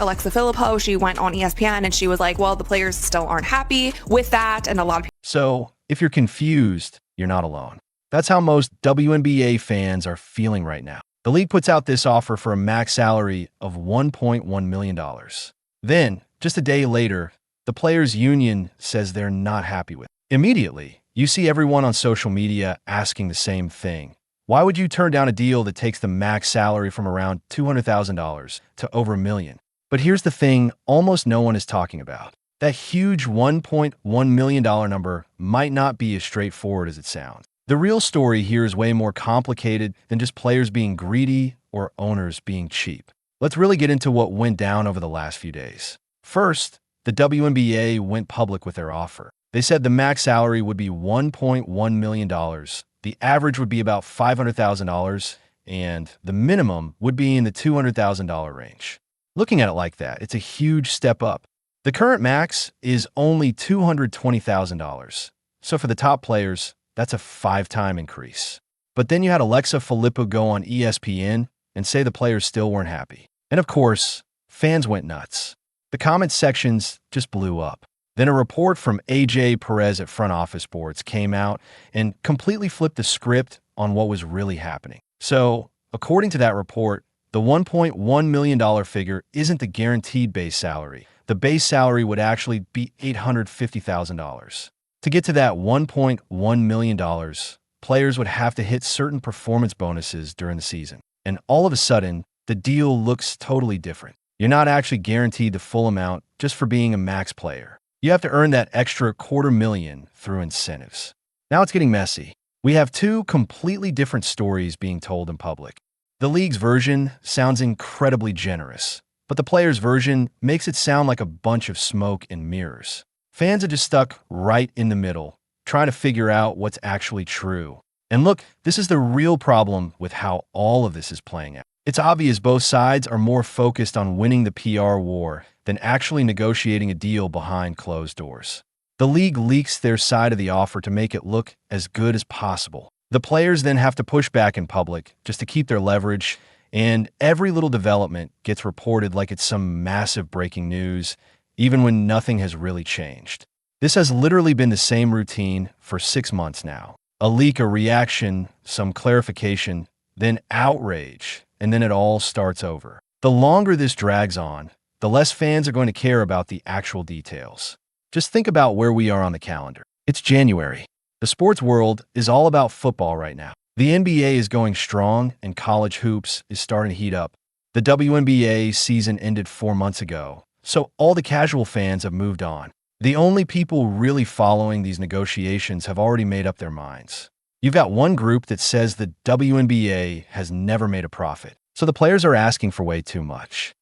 Alexa Filippo, she went on ESPN and she was like, well, the players still aren't happy with that. And a lot of people. So if you're confused, you're not alone. That's how most WNBA fans are feeling right now. The league puts out this offer for a max salary of $1.1 million. Then, just a day later, the players' union says they're not happy with it. Immediately, you see everyone on social media asking the same thing. Why would you turn down a deal that takes the max salary from around $200,000 to over $1 million? But here's the thing almost no one is talking about. That huge $1.1 million number might not be as straightforward as it sounds. The real story here is way more complicated than just players being greedy or owners being cheap. Let's really get into what went down over the last few days. First, the WNBA went public with their offer. They said the max salary would be $1.1 million. The average would be about $500,000, and the minimum would be in the $200,000 range. Looking at it like that, it's a huge step up. The current max is only $220,000. So for the top players, that's a 5-time increase. But then you had Alexa Filippo go on ESPN and say the players still weren't happy. And of course, fans went nuts. The comment sections just blew up. Then a report from AJ Perez at Front Office Sports came out and completely flipped the script on what was really happening. So, according to that report, the $1.1 million figure isn't the guaranteed base salary. The base salary would actually be $850,000. To get to that $1.1 million, players would have to hit certain performance bonuses during the season. And all of a sudden, the deal looks totally different. You're not actually guaranteed the full amount just for being a max player. You have to earn that extra $250,000 through incentives. Now it's getting messy. We have two completely different stories being told in public. The league's version sounds incredibly generous, but the players' version makes it sound like a bunch of smoke and mirrors. Fans are just stuck right in the middle, trying to figure out what's actually true. And look, this is the real problem with how all of this is playing out. It's obvious both sides are more focused on winning the PR war than actually negotiating a deal behind closed doors. The league leaks their side of the offer to make it look as good as possible. The players then have to push back in public just to keep their leverage, and every little development gets reported like it's some massive breaking news, even when nothing has really changed. This has literally been the same routine for 6 months now. A leak, a reaction, some clarification, then outrage, and then it all starts over. The longer this drags on, the less fans are going to care about the actual details. Just think about where we are on the calendar. It's January. The sports world is all about football right now. The NBA is going strong, and college hoops is starting to heat up. The WNBA season ended 4 months ago, so all the casual fans have moved on. The only people really following these negotiations have already made up their minds. You've got one group that says the WNBA has never made a profit, so the players are asking for way too much.